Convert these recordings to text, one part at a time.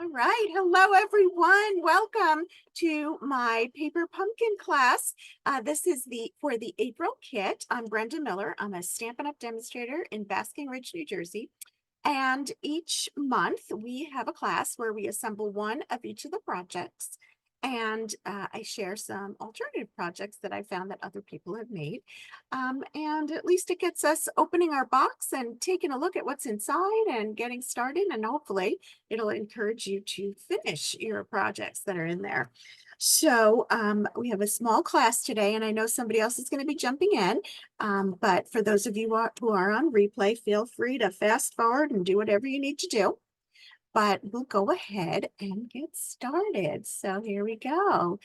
All right. Hello, everyone. Welcome to my paper pumpkin class. This is for the April kit. I'm Brenda Miller. I'm a Stampin' Up! Demonstrator in Basking Ridge, New Jersey. And each month we have a class where we assemble one of each of the projects. And I share some alternative projects that I found that other people have made. And at least it gets us opening our box and taking a look at what's inside and getting started. And hopefully it'll encourage you to finish your projects that are in there. So we have a small class today, and I know somebody else is going to be jumping in. But for those of you who are on replay, feel free to fast forward and do whatever you need to do. But we'll go ahead and get started. So here we go.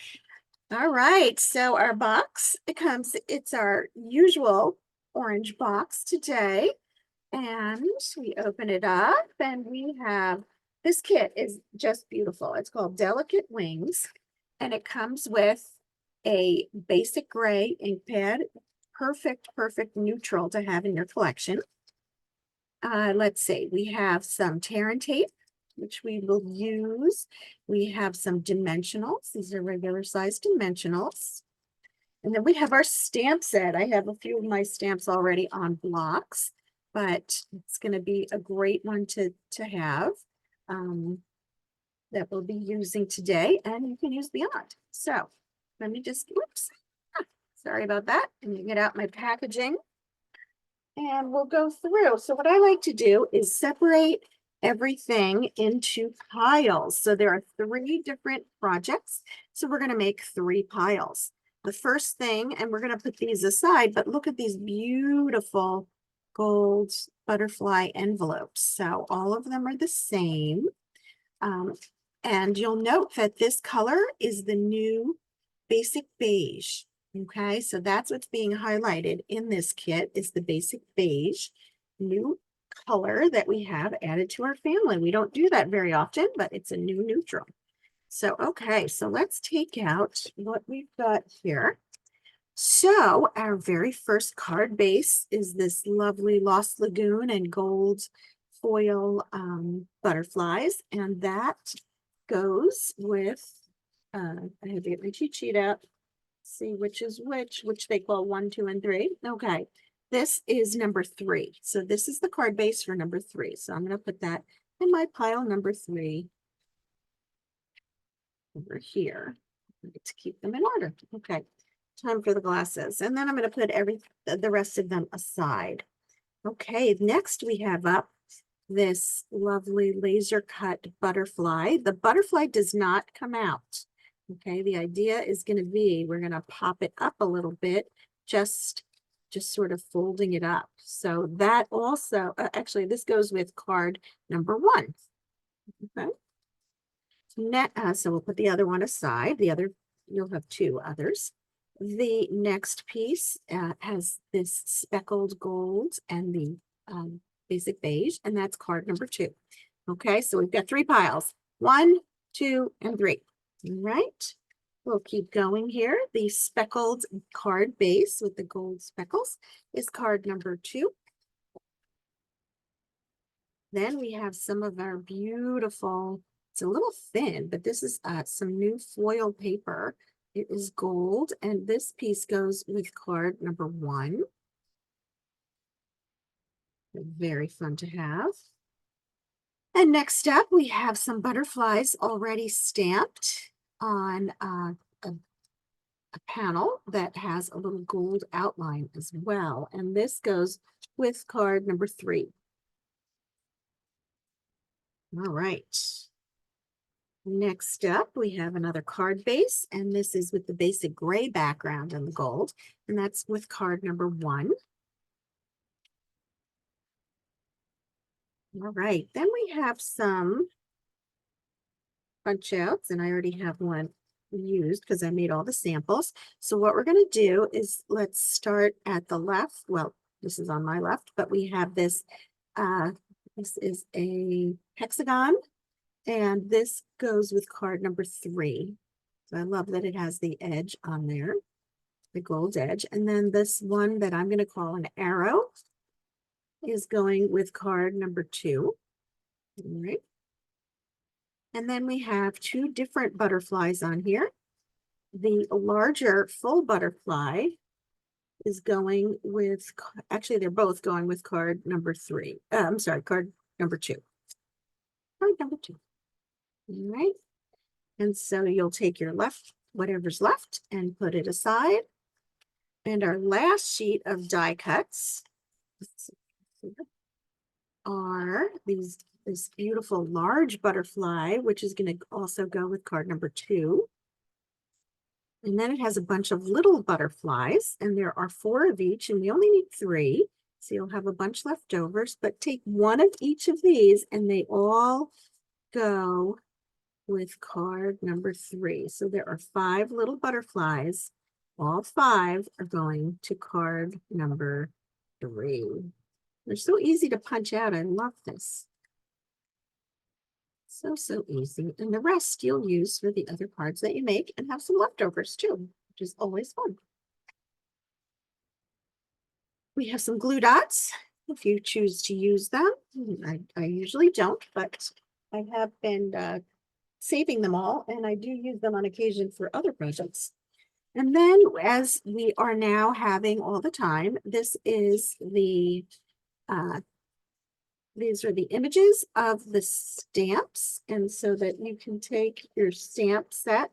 All right. So our box, it's our usual orange box today. And we open it up and we have, this kit is just beautiful. It's called Delicate Wings, and it comes with a basic gray ink pad, perfect neutral to have in your collection. Let's see, we have some tear and tape, which we will use. We have some dimensionals. These are regular size dimensionals. And then we have our stamp set. I have a few of my stamps already on blocks, but it's going to be a great one to have that we'll be using today, and you can use beyond. So let me just, whoops, sorry about that. Let me get out my packaging and we'll go through. So what I like to do is separate everything into piles. So there are 3 different projects. So we're going to make 3 piles. The first thing, and we're going to put these aside, but look at these beautiful gold butterfly envelopes. So all of them are the same. And you'll note that this color is the new basic beige. Okay, so that's what's being highlighted in this kit is the basic beige, new color that we have added to our family. We don't do that very often, but it's a new neutral. So, okay, so let's take out what we've got here. So our very first card base is this lovely Lost Lagoon and gold foil butterflies, and that goes with, I have to get my cheat sheet out, see which is which they call 1, 2, and 3. Okay, this is number 3. So this is the card base for number 3. So I'm going to put that in my pile number 3 over here. I get to keep them in order. Okay, time for the glasses. And then I'm going to put the rest of them aside. Okay, next we have up this lovely laser cut butterfly. The butterfly does not come out. Okay, the idea is going to be, we're going to pop it up a little bit, just sort of folding it up. So that also, actually, this goes with card number 1. Okay. So we'll put the other one aside. You'll have 2 others. The next piece has this speckled gold and the basic beige, and that's card number 2. Okay, so we've got 3 piles, 1, 2, and 3. All right, we'll keep going here. The speckled card base with the gold speckles is card number 2. Then we have some of our beautiful, it's a little thin, but this is some new foil paper. It is gold, and this piece goes with card number 1. Very fun to have. And next up, we have some butterflies already stamped on a panel that has a little gold outline as well. And this goes with card number 3. All right. Next up, we have another card base, and this is with the basic gray background and the gold, and that's with card number 1. All right, then we have some punch outs, and I already have one used because I made all the samples. So what we're going to do is let's start at the left. Well, this is on my left, but we have this, this is a hexagon, and this goes with card number 3. So I love that it has the edge on there, the gold edge. And then this one that I'm going to call an arrow is going with card number 2. All right. And then we have two different butterflies on here. The larger full butterfly is going with, actually, they're both going with card number 3. I'm sorry, card number 2. Card number 2. All right. And so you'll take your left, whatever's left, and put it aside. And our last sheet of die cuts are this beautiful large butterfly, which is going to also go with card number 2. And then it has a bunch of little butterflies, and there are 4 of each, and we only need 3. So you'll have a bunch left over, but take one of each of these, and they all go with card number 3. So there are 5 little butterflies. All 5 are going to card number 3. They're so easy to punch out. I love this. So easy. And the rest you'll use for the other cards that you make and have some leftovers too, which is always fun. We have some glue dots if you choose to use them. I usually don't, but I have been saving them all, and I do use them on occasion for other projects. And then, as we are now having all the time, this is the these are the images of the stamps, and so that you can take your stamp set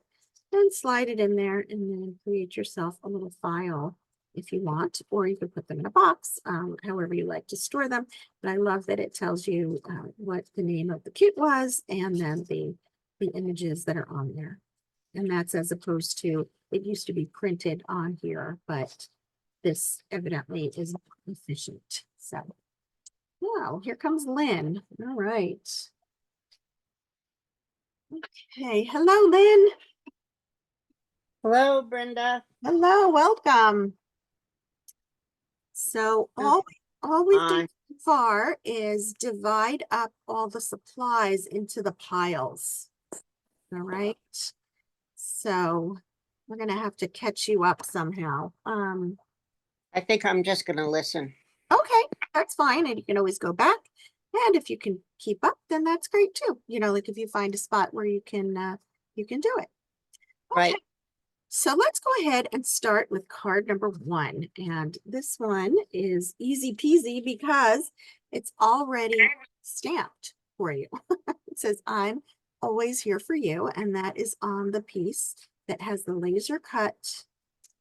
and slide it in there and then create yourself a little file if you want, or you can put them in a box, however you like to store them. But I love that it tells you what the name of the kit was and then the images that are on there. And that's as opposed to, it used to be printed on here, but this evidently is more efficient. So, wow, here comes Lynn. All right. Okay, hello, Lynn. Hello, Brenda. Hello, welcome. So all we've done so far is divide up all the supplies into the piles. All right. So we're gonna have to catch you up somehow. I think I'm just going to listen. Okay, that's fine. And you can always go back. And if you can keep up, then that's great too. You know, like if you find a spot where you can do it. Okay. Right. So let's go ahead and start with card number 1. And this one is easy peasy because it's already stamped for you. It says, I'm always here for you. And that is on the piece that has the laser cut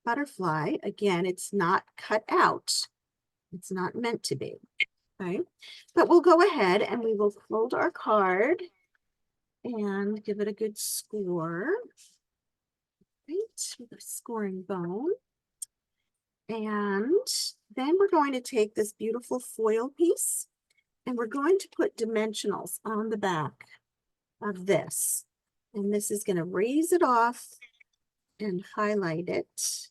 butterfly. Again, it's not cut out. It's not meant to be. Okay. But we'll go ahead and we will fold our card and give it a good score. Right, with a scoring bone. And then we're going to take this beautiful foil piece and we're going to put dimensionals on the back of this. And this is going to raise it off and highlight it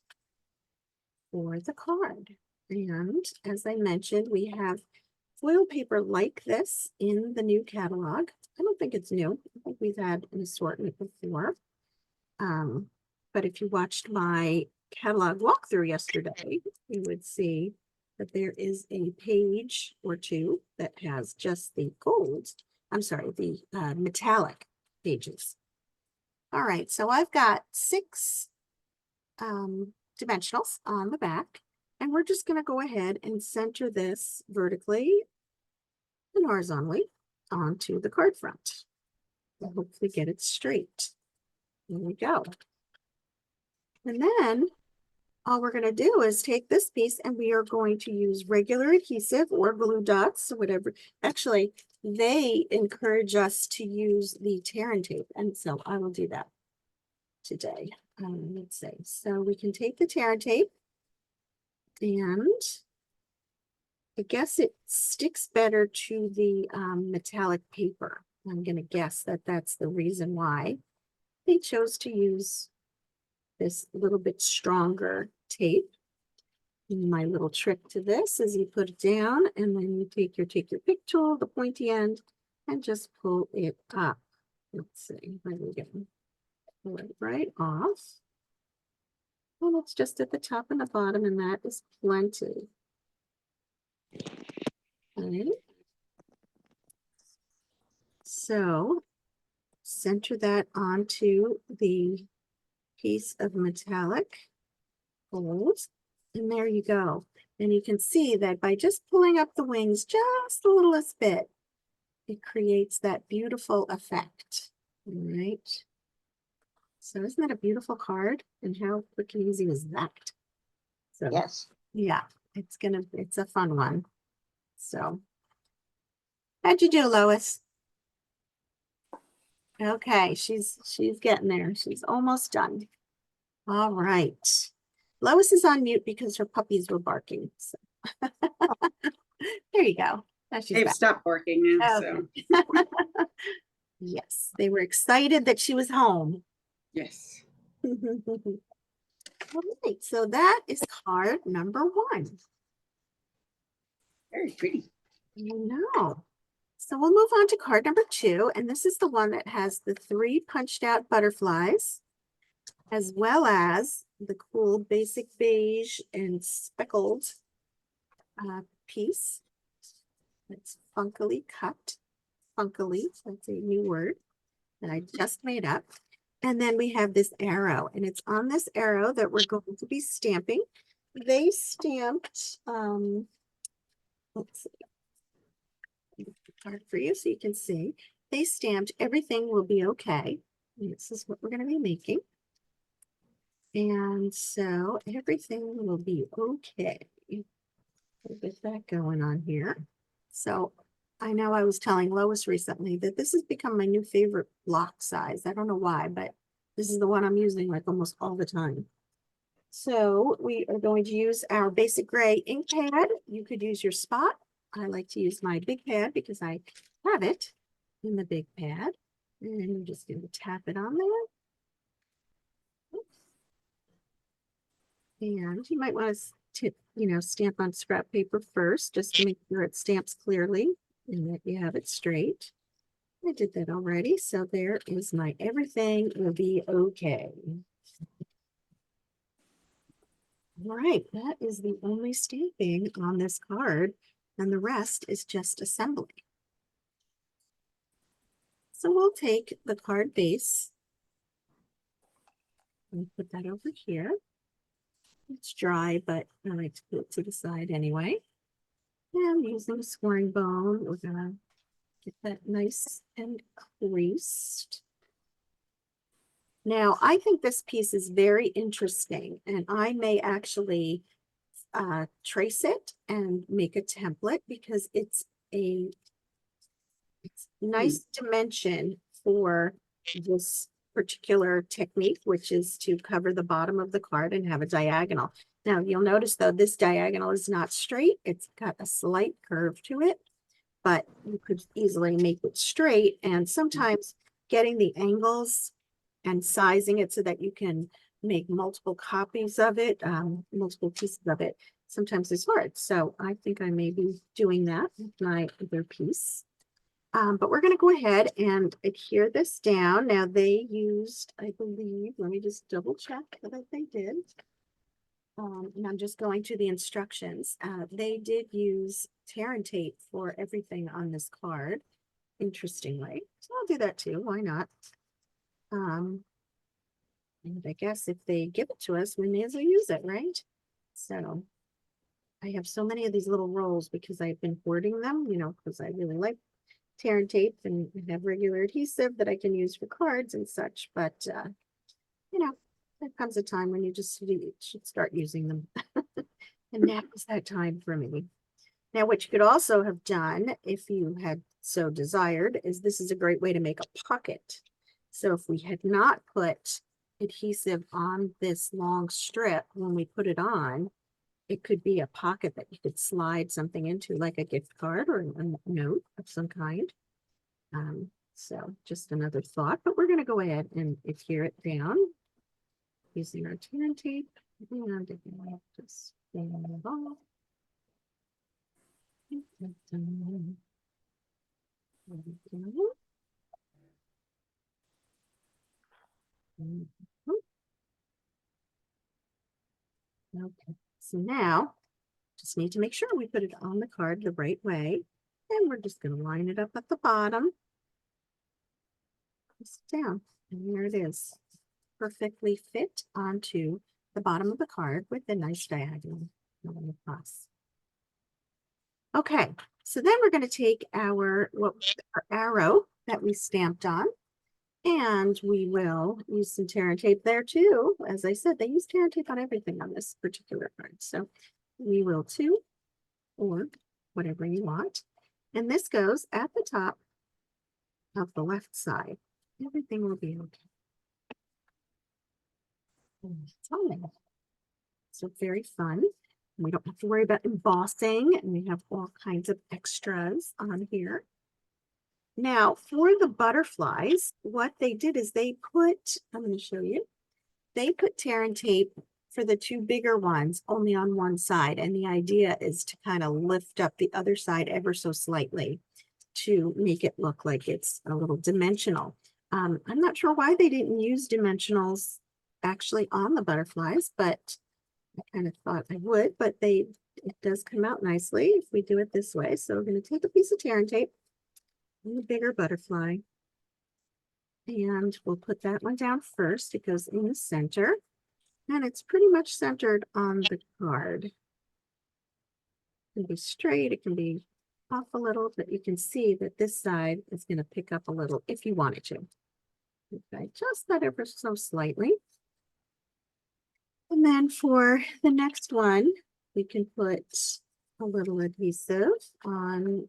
for the card. And as I mentioned, we have foil paper like this in the new catalog. I don't think it's new. I think we've had an assortment before. But if you watched my catalog walkthrough yesterday, you would see that there is a page or two that has just the gold, I'm sorry, the metallic pages. All right, so I've got 6 dimensionals on the back, and we're just going to go ahead and center this vertically and horizontally onto the card front. And hopefully get it straight. There we go. And then all we're going to do is take this piece and we are going to use regular adhesive or glue dots or whatever. Actually, they encourage us to use the tear and tape. And so I will do that today. Let's see. So we can take the tear and tape, and I guess it sticks better to the metallic paper. I'm going to guess that that's the reason why they chose to use this little bit stronger tape. And my little trick to this is you put it down and then you take your pick tool, the pointy end, and just pull it up. Let's see, there we go. Pull it right off. Well, it's just at the top and the bottom, and that is plenty. Okay. So center that onto the piece of metallic gold. And there you go. And you can see that by just pulling up the wings just the littlest bit, it creates that beautiful effect. All right. So isn't that a beautiful card? And how quick and easy was that? So Yes. yeah, it's a fun one. So how'd you do, Lois? Okay, she's getting there. She's almost done. All right. Lois is on mute because her puppies were barking. So. There you go. Now she's They've back. stopped barking now, so Okay. Yes, they were excited that she was home. yes. All right, so that is card number 1. Very pretty. You know. So we'll move on to card number 2, and this is the one that has the 3 punched out butterflies, as well as the cool basic beige and speckled piece. That's funkily cut. Funkily, that's a new word that I just made up. And then we have this arrow, and it's on this arrow that we're going to be stamping. They stamped, let's see, card for you so you can see. They stamped "Everything Will Be Okay." And this is what we're going to be making. And so everything will be okay. We'll get that going on here. So I know I was telling Lois recently that this has become my new favorite block size. I don't know why, but this is the one I'm using like almost all the time. So we are going to use our basic gray ink pad. You could use your spot. I like to use my big pad because I have it in the big pad. And I'm just going to tap it on there. And you might want to, stamp on scrap paper first, just to make sure it stamps clearly and that you have it straight. I did that already, so there is my "Everything Will Be Okay." All right, that is the only stamping on this card, and the rest is just assembly. So we'll take the card base and put that over here. It's dry, but I like to put it to the side anyway. And using a scoring bone, we're gonna get that nice and creased. Now, I think this piece is very interesting, and I may actually trace it and make a template because it's nice dimension for this particular technique, which is to cover the bottom of the card and have a diagonal. Now, you'll notice though, this diagonal is not straight. It's got a slight curve to it, but you could easily make it straight. And sometimes getting the angles and sizing it so that you can make multiple copies of it, multiple pieces of it, sometimes it's hard. So I think I may be doing that with my other piece. But we're going to go ahead and adhere this down. Now they used, I believe, let me just double check that they did. And I'm just going to the instructions. They did use tear and tape for everything on this card, interestingly. So I'll do that too. Why not? And I guess if they give it to us, we may as well use it, right? So I have so many of these little rolls because I've been hoarding them, because I really like tear and tape and have regular adhesive that I can use for cards and such. But, there comes a time when you just should start using them. And now is that time for me. Now, what you could also have done if you had so desired is this is a great way to make a pocket. So if we had not put adhesive on this long strip, when we put it on, it could be a pocket that you could slide something into, like a gift card or a note of some kind. So just another thought, but we're going to go ahead and adhere it down using our tear and tape. And just stand it off. Okay, so now just need to make sure we put it on the card the right way. And we're just going to line it up at the bottom. this down, and there it is. Perfectly fit onto the bottom of the card with a nice diagonal going across. Okay, so then we're going to take our arrow that we stamped on, and we will use some tear and tape there too. As I said, they use tear and tape on everything on this particular card. So we will too, or whatever you want. And this goes at the top of the left side. Everything will be okay. It's all there. So very fun. We don't have to worry about embossing, and we have all kinds of extras on here. Now, for the butterflies, what they did is they put, I'm going to show you, they put tear and tape for the two bigger ones only on one side. And the idea is to kind of lift up the other side ever so slightly to make it look like it's a little dimensional. I'm not sure why they didn't use dimensionals actually on the butterflies, but I kind of thought I would, but it does come out nicely if we do it this way. So we're going to take a piece of tear and tape and the bigger butterfly, and we'll put that one down first. It goes in the center, and it's pretty much centered on the card. It can be straight, it can be off a little, but you can see that this side is going to pick up a little if you wanted to. Okay, just that ever so slightly. And then for the next one, we can put a little adhesive on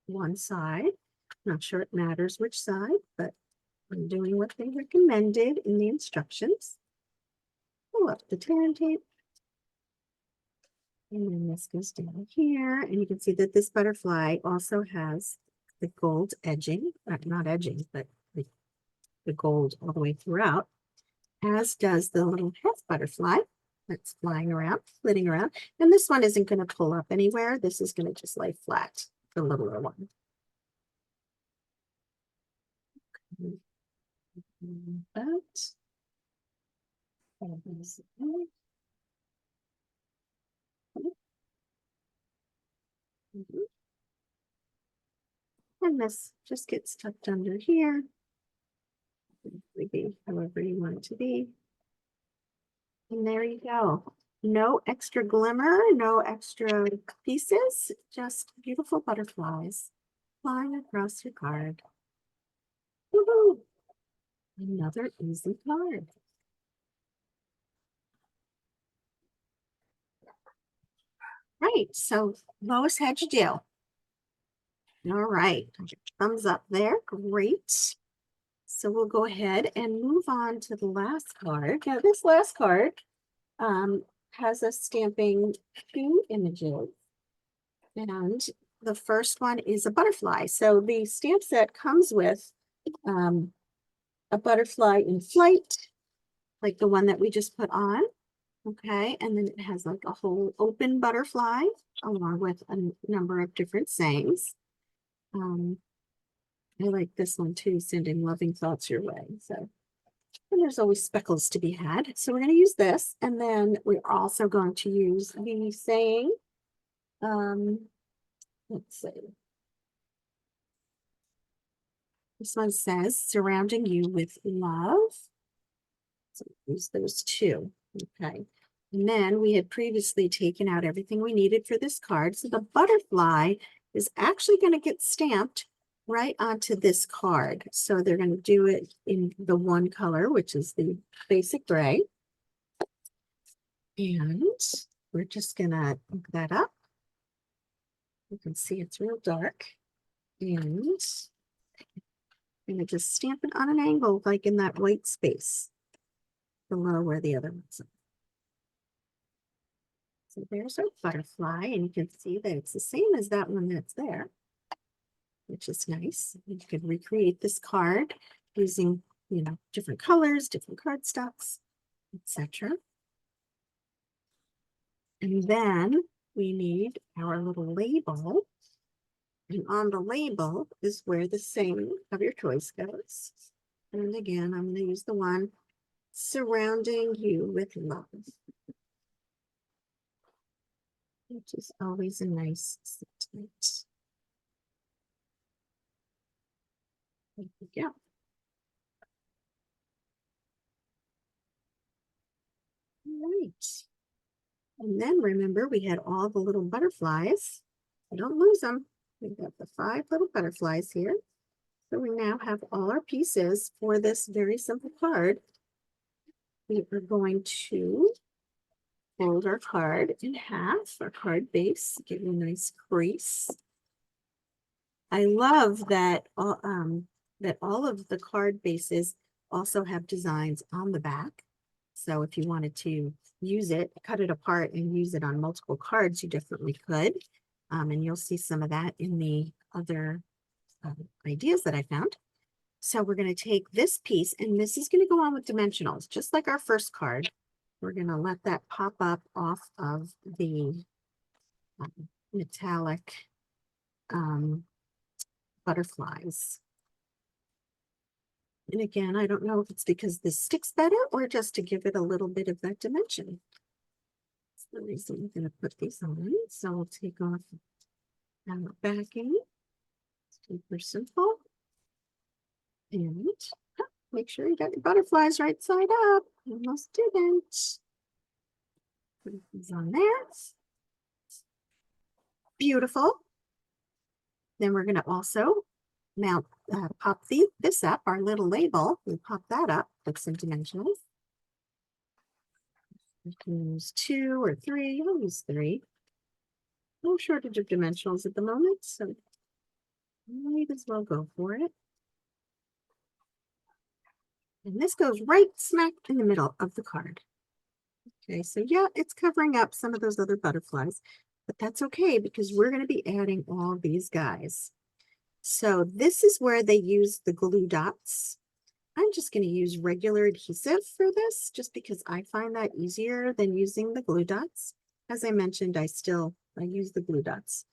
one side. Not sure it matters which side, but I'm doing what they recommended in the instructions. Pull up the tear and tape. And then this goes down here. And you can see that this butterfly also has the gold edging, not edging, but the gold all the way throughout, as does the little half butterfly that's flying around, flitting around. And this one isn't going to pull up anywhere. This is going to just lay flat, the littler one. Okay. And this just gets tucked under here. Maybe however you want it to be. And there you go. No extra glimmer, no extra pieces, just beautiful butterflies flying across your card. Woohoo! Another easy card. Right, so Lois, how'd you do? All right, thumbs up there, great. So we'll go ahead and move on to the last card. Now this last card has us stamping two images. And the first one is a butterfly. So the stamp set comes with a butterfly in flight, like the one that we just put on. Okay, and then it has like a whole open butterfly along with a number of different sayings. I like this one too, sending loving thoughts your way. So, and there's always speckles to be had. So we're going to use this, and then we're also going to use the saying. Let's see. This one says, surrounding you with love. So use those two. Okay. And then we had previously taken out everything we needed for this card. So the butterfly is actually going to get stamped right onto this card. So they're going to do it in the one color, which is the basic gray. And we're just going to hook that up. You can see it's real dark. And I'm going to just stamp it on an angle, like in that white space below where the other ones are. So there's our butterfly, and you can see that it's the same as that one that's there, which is nice. You could recreate this card using, different colors, different cardstocks, etc. And then we need our little label. And on the label is where the saying of your choice goes. And again, I'm going to use the one surrounding you with love, which is always a nice sentiment. There we go. right. And then remember, we had all the little butterflies. Don't lose them. We've got the 5 little butterflies here. So we now have all our pieces for this very simple card. We are going to fold our card in half, our card base, give it a nice crease. I love that all of the card bases also have designs on the back. So if you wanted to use it, cut it apart and use it on multiple cards, you definitely could. And you'll see some of that in the other ideas that I found. So we're going to take this piece, and this is going to go on with dimensionals, just like our first card. We're going to let that pop up off of the metallic butterflies. And again, I don't know if it's because this sticks better or just to give it a little bit of that dimension. That's the reason I'm going to put these on. So we'll take off our backing. Super simple. And make sure you got your butterflies right side up. Almost didn't. Put these on there. Beautiful. Then we're going to also mount, pop this up, our little label. We'll pop that up with some dimensionals. You can use 2 or 3. I'll use 3. No shortage of dimensionals at the moment, so might as well go for it. And this goes right smack in the middle of the card. Okay, so yeah, it's covering up some of those other butterflies, but that's okay because we're going to be adding all these guys. So this is where they use the glue dots. I'm just going to use regular adhesive for this just because I find that easier than using the glue dots. As I mentioned, I use the glue dots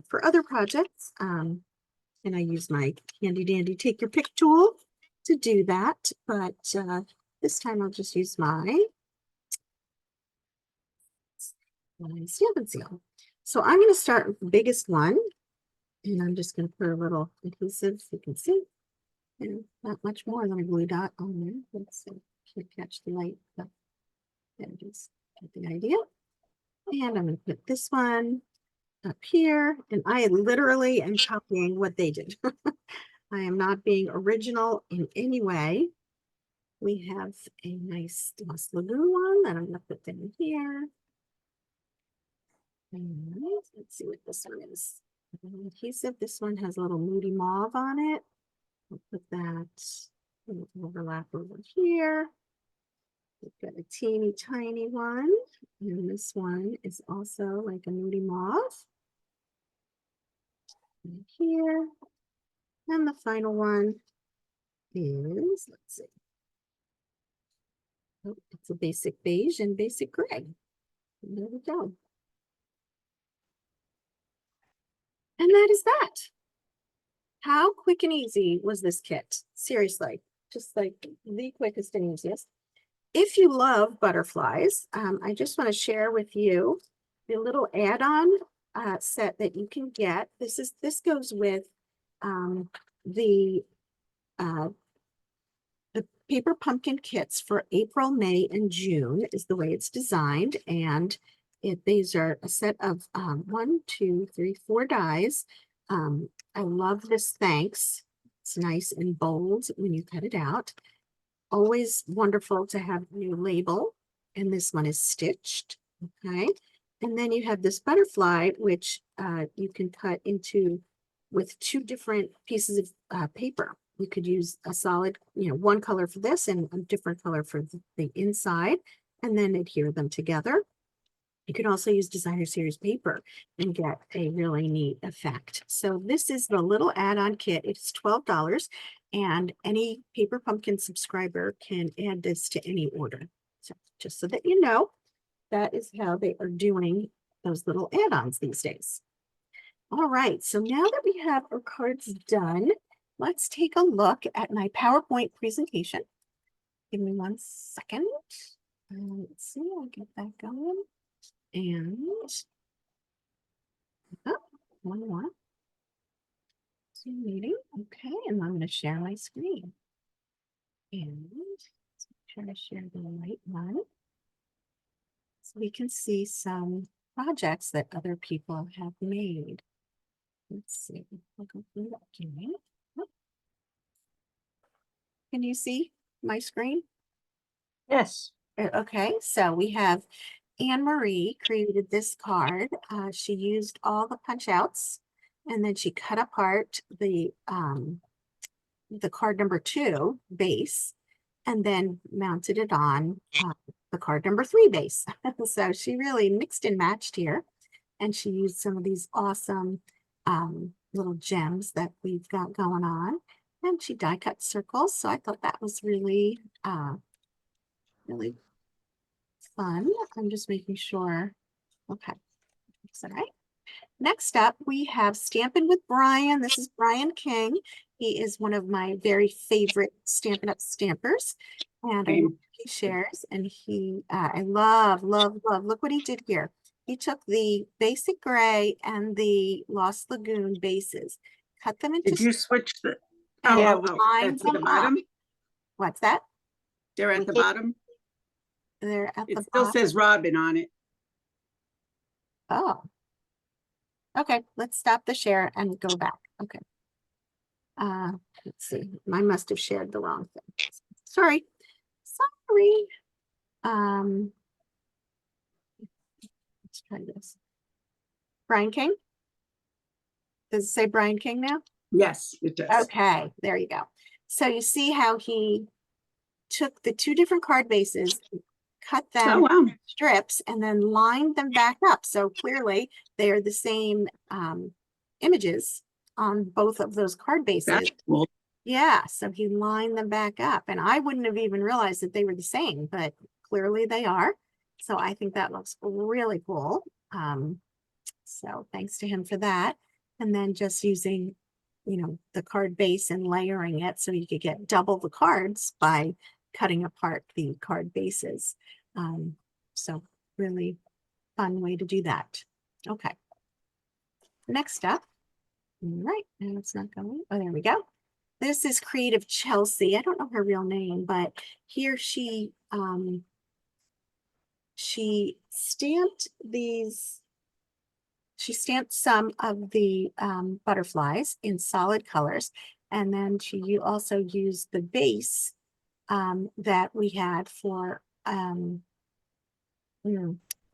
for other projects. And I use my handy dandy take your pick tool to do that. But this time I'll just use my Stampin' Seal. So I'm going to start with the biggest one. And I'm just going to put a little adhesive so you can see. And not much more than a glue dot on there. Let's see. Can't catch the light, but there it is. Get the idea. And I'm going to put this one up here. And I literally am copying what they did. I am not being original in any way. We have a nice Lost Lagoon one that I'm going to put down here. And let's see what this one is. Adhesive. This one has a little Moody Mauve on it. I'll put that overlap over here. We've got a teeny tiny one. And this one is also like a Moody Mauve. Right here. And the final one is, let's see. Oh, it's a basic beige and basic gray. And there we go. And that is that. How quick and easy was this kit? Seriously, just like the quickest and easiest. If you love butterflies, I just want to share with you the little add-on set that you can get. This goes with the paper pumpkin kits for April, May, and June is the way it's designed. And these are a set of 1, 2, 3, 4 dies. I love this thanks. It's nice and bold when you cut it out. Always wonderful to have a new label. And this one is stitched. Okay. And then you have this butterfly, which you can cut into with 2 different pieces of paper. You could use a solid, one color for this and a different color for the inside, and then adhere them together. You could also use designer series paper and get a really neat effect. So this is the little add-on kit. It's $12, and any Paper Pumpkin subscriber can add this to any order. So just so that you know, that is how they are doing those little add-ons these days. All right, so now that we have our cards done, let's take a look at my PowerPoint presentation. Give me 1 second. Let's see, I'll get that going. And one more. Zoom meeting. Okay, and I'm going to share my screen. And try to share the right one. so we can see some projects that other people have made. Let's see. I'll go through that document. Can you see my screen? Yes. Okay, so we have Anne Marie created this card. She used all the punch outs and then she cut apart the card number 2 base and then mounted it on the card number 3 base. So she really mixed and matched here. And she used some of these awesome little gems that we've got going on. And she die cut circles. So I thought that was really, really fun. I'm just making sure. Okay. Looks all right. Next up, we have Stampin' with Brian. This is Brian King. He is one of my very favorite Stampin' Up! Stampers. And I Same. love he shares, and he, I love, look what he did here. He took the basic gray and the Lost Lagoon bases, cut them into, Did you switch the? and Yeah, lined That's at the them up. bottom? What's that? They're We at the did- bottom? They're at It the still bottom. says Robin on it. Oh. Okay, let's stop the share and go back. Okay. Let's see. I must have shared the wrong thing. Sorry. Let's try this. Brian King? Does it say Brian King now? Yes, it does. Okay, there you go. So you see how he took the 2 different card bases, cut Oh, them wow. strips, and then lined them back up. So clearly they are the same images on both of those card bases. That's cool. Yeah, so he lined them back up, and I wouldn't have even realized that they were the same, but clearly they are. So I think that looks really cool. So thanks to him for that. And then just using, the card base and layering it so you could get double the cards by cutting apart the card bases. So really fun way to do that. Okay. Next up. All right, now it's not going. Oh, there we go. This is Creative Chelsea. I don't know her real name, but here she stamped these. She stamped some of the butterflies in solid colors, and then you also used the base that we had for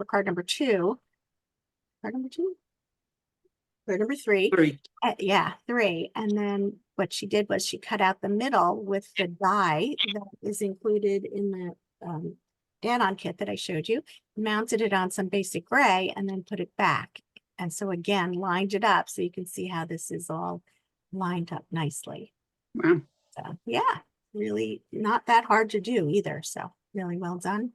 card number 2. Card number 2. Card number 3. 3. Yeah, 3. And then what she did was she cut out the middle with the die that is included in the add-on kit that I showed you, mounted it on some basic gray, and then put it back. And so again, lined it up so you can see how this is all lined up nicely. Wow. So yeah, really not that hard to do either. So really well done.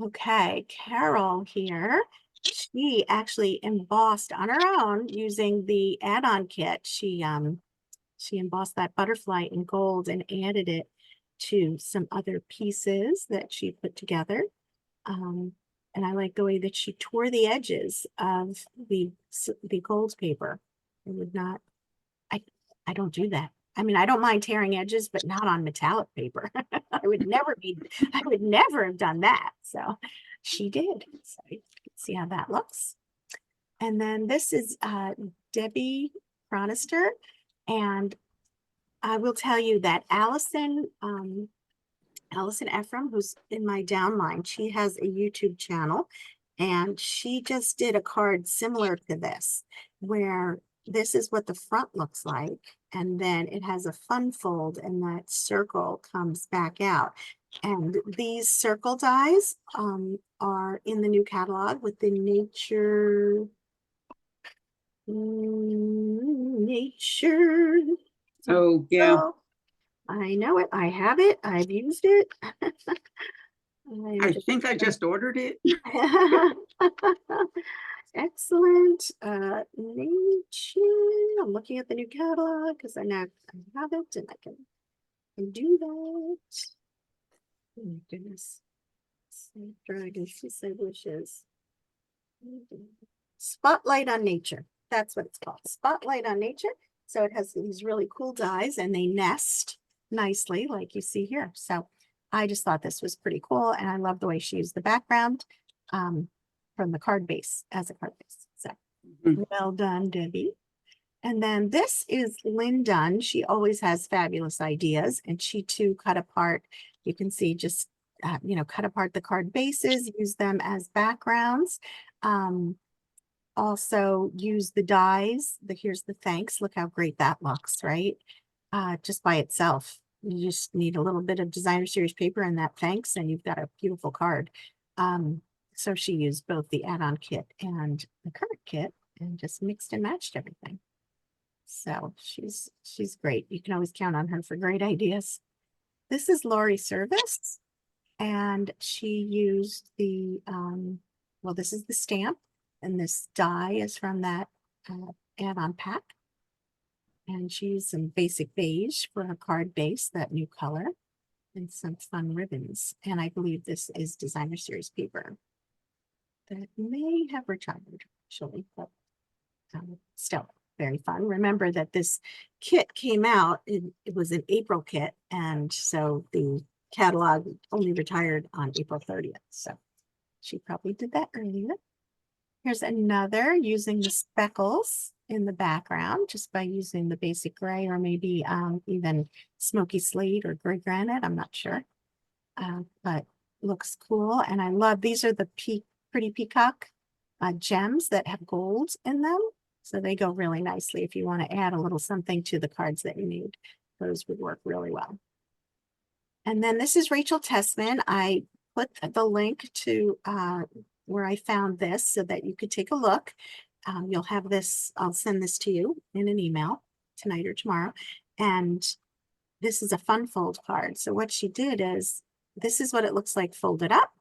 Okay, Carol here. She actually embossed on her own using the add-on kit. She embossed that butterfly in gold and added it to some other pieces that she put together. And I like the way that she tore the edges of the gold paper. I would not, I don't do that. I mean, I don't mind tearing edges, but not on metallic paper. I would never have done that. So she did. So you can see how that looks. And then this is Debbie Chronister. And I will tell you that Allison Ephraim, who's in my downline, she has a YouTube channel, and she just did a card similar to this, where this is what the front looks like, and then it has a fun fold, and that circle comes back out. And these circle dies are in the new catalog with the nature. Oh, yeah. So, I know it. I have it. I've used it. I think I just ordered it. Excellent. Nature. I'm looking at the new catalog because I know I have it and I can do that. Oh my goodness. Dragon, she said wishes. Spotlight on Nature. That's what it's called. Spotlight on Nature. So it has these really cool dies and they nest nicely like you see here. So I just thought this was pretty cool, and I love the way she used the background from the card base as a card base. So Mhm. well done, Debbie. And then this is Lynn Dunn. She always has fabulous ideas, and she too cut apart. You can see just cut apart the card bases, use them as backgrounds. Also use the dies. Here's the thanks. Look how great that looks, right? Just by itself. You just need a little bit of designer series paper and that thanks, and you've got a beautiful card. So she used both the add-on kit and the current kit and just mixed and matched everything. So she's great. You can always count on her for great ideas. This is Lori Service, and she used the well, this is the stamp, and this die is from that add-on pack. And she used some basic beige for her card base, that new color, and some fun ribbons. And I believe this is designer series paper that may have retired actually, but still very fun. Remember that this kit came out, it was an April kit, and so the catalog only retired on April 30th. So she probably did that earlier. Here's another using the speckles in the background just by using the basic gray, or maybe even smoky slate or gray granite. I'm not sure, but looks cool. And I love, these are the pretty peacock gems that have gold in them. So they go really nicely if you want to add a little something to the cards that you need. Those would work really well. And then this is Rachel Tessman. I put the link to where I found this so that you could take a look. You'll have this, I'll send this to you in an email tonight or tomorrow. And this is a fun fold card. So what she did is, this is what it looks like folded up.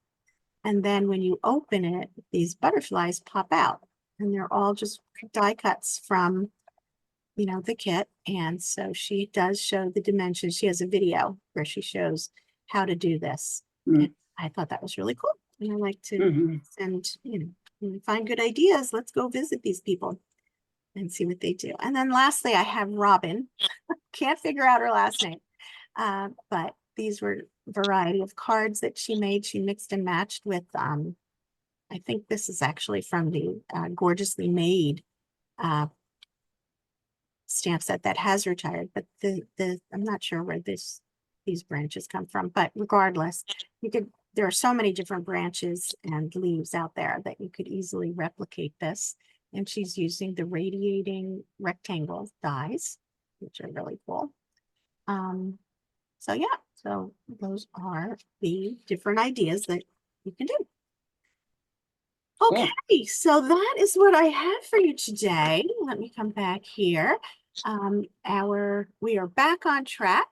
And then when you open it, these butterflies pop out, and they're all just die cuts from, the kit. And so she does show the dimensions. She has a video where she shows how to do this. Mm. And I thought that was really cool. And I like to Mhm. send, when we find good ideas, let's go visit these people and see what they do. And then lastly, I have Robin. Can't figure out her last name. But these were a variety of cards that she made. She mixed and matched with, I think this is actually from the Gorgeously Made stamp set that has retired, but I'm not sure where these branches come from, but regardless, there are so many different branches and leaves out there that you could easily replicate this. And she's using the radiating rectangle dies, which are really cool. So yeah, so those are the different ideas that you can do. Okay, so that is what I have for you today. Let me come back here. We are back on track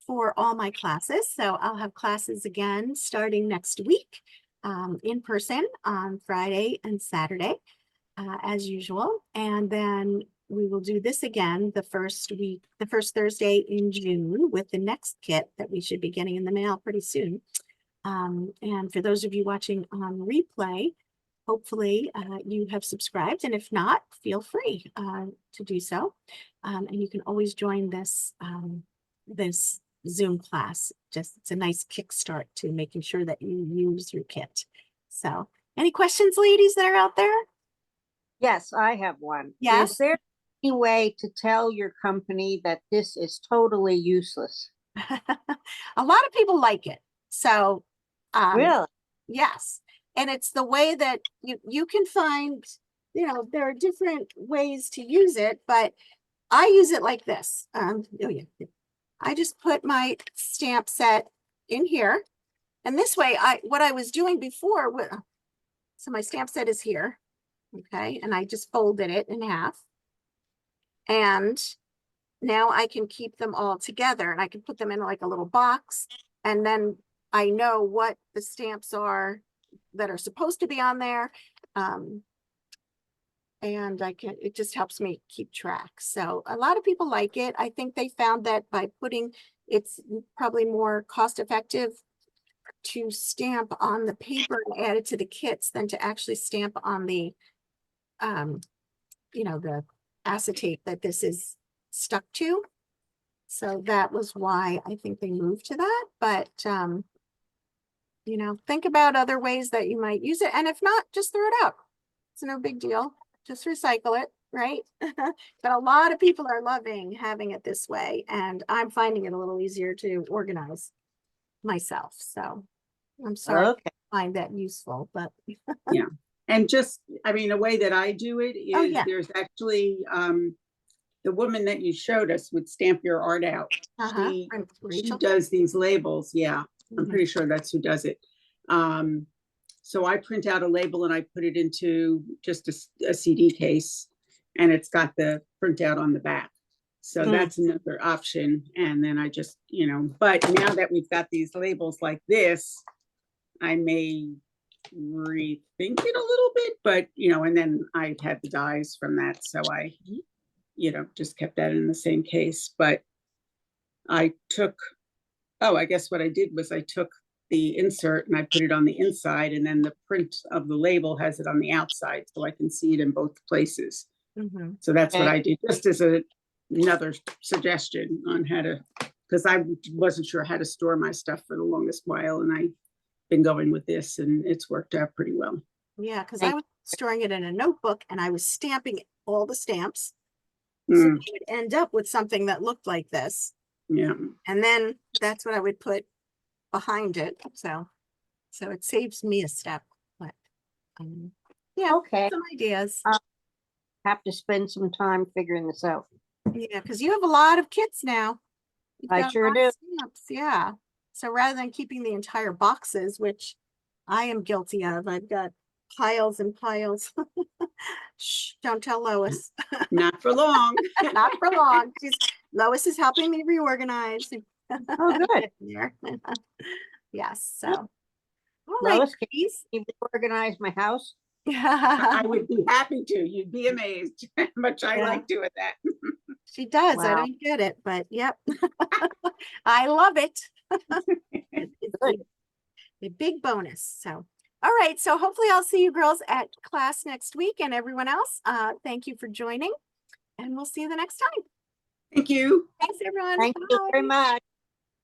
for all my classes. So I'll have classes again starting next week, in person on Friday and Saturday, as usual. And then we will do this again the first Thursday in June with the next kit that we should be getting in the mail pretty soon. And for those of you watching on replay, hopefully you have subscribed, and if not, feel free to do so. And you can always join this this Zoom class. It's a nice kickstart to making sure that you use your kit. So any questions, ladies, that are out there? Yes, I have one. Yes. Is there any way to tell your company that this is totally useless? A lot of people like it. So Really? yes. And it's the way that you can find, there are different ways to use it, but I use it like this. Oh yeah. I just put my stamp set in here. And this way, what I was doing before, so my stamp set is here. Okay. And I just folded it in half. And now I can keep them all together, and I can put them in like a little box. And then I know what the stamps are that are supposed to be on there. And it just helps me keep track. So a lot of people like it. I think they found that by it's probably more cost effective to stamp on the paper and add it to the kits than to actually stamp on the, the acetate that this is stuck to. So that was why I think they moved to that. But you know, think about other ways that you might use it. And if not, just throw it out. It's no big deal. Just recycle it, right? But a lot of people are loving having it this way, and I'm finding it a little easier to organize myself. So I'm sorry Okay. I find that useful, but And just, I mean, the way that I do it Oh, is yeah. there's actually, the woman that you showed us would stamp your art out. She Rachel. does these labels. Yeah, I'm Mhm. pretty sure that's who does it. So I print out a label and I put it into just a CD case, and it's got the printout on the back. So Hmm. that's another option. And then I just, but now that we've got these labels like this, I may rethink it a little bit, but and then I had the dies from that, so I just kept that in the same case. But I guess what I did was I took the insert and I put it on the inside, and then the print of the label has it on the outside, so I can see it in both places. Mhm. So that's what Okay. I did, just as another suggestion on how to, because I wasn't sure how to store my stuff for the longest while, and I've been going with this, and it's worked out pretty well. Yeah, because I Thank- was storing it in a notebook and I was stamping all the stamps. So Mm, I would end up with something that looked like this. yeah. And then that's what I would put behind it. So it saves me a step. But yeah, Okay, some ideas. have to spend some time figuring this out. Yeah, because you have a lot of kits now. You've I got a sure lot of do. stamps, yeah. So rather than keeping the entire boxes, which I am guilty of, I've got piles and piles. Shh, don't tell Lois. Not for long. Not for long. Lois is helping me reorganize. Oh, good. There. Yes, so. All right, Lois, can please. you organize my house? I would be happy to. You'd be amazed how much I Yeah. like doing that. She does. I Wow. don't get it, but yep. I love it. It's Good. a big bonus. So, all right. So hopefully I'll see you girls at class next week, and everyone else. Thank you for joining, and we'll see you the next time. Thank you. Thanks, everyone. Thank you very Bye. much.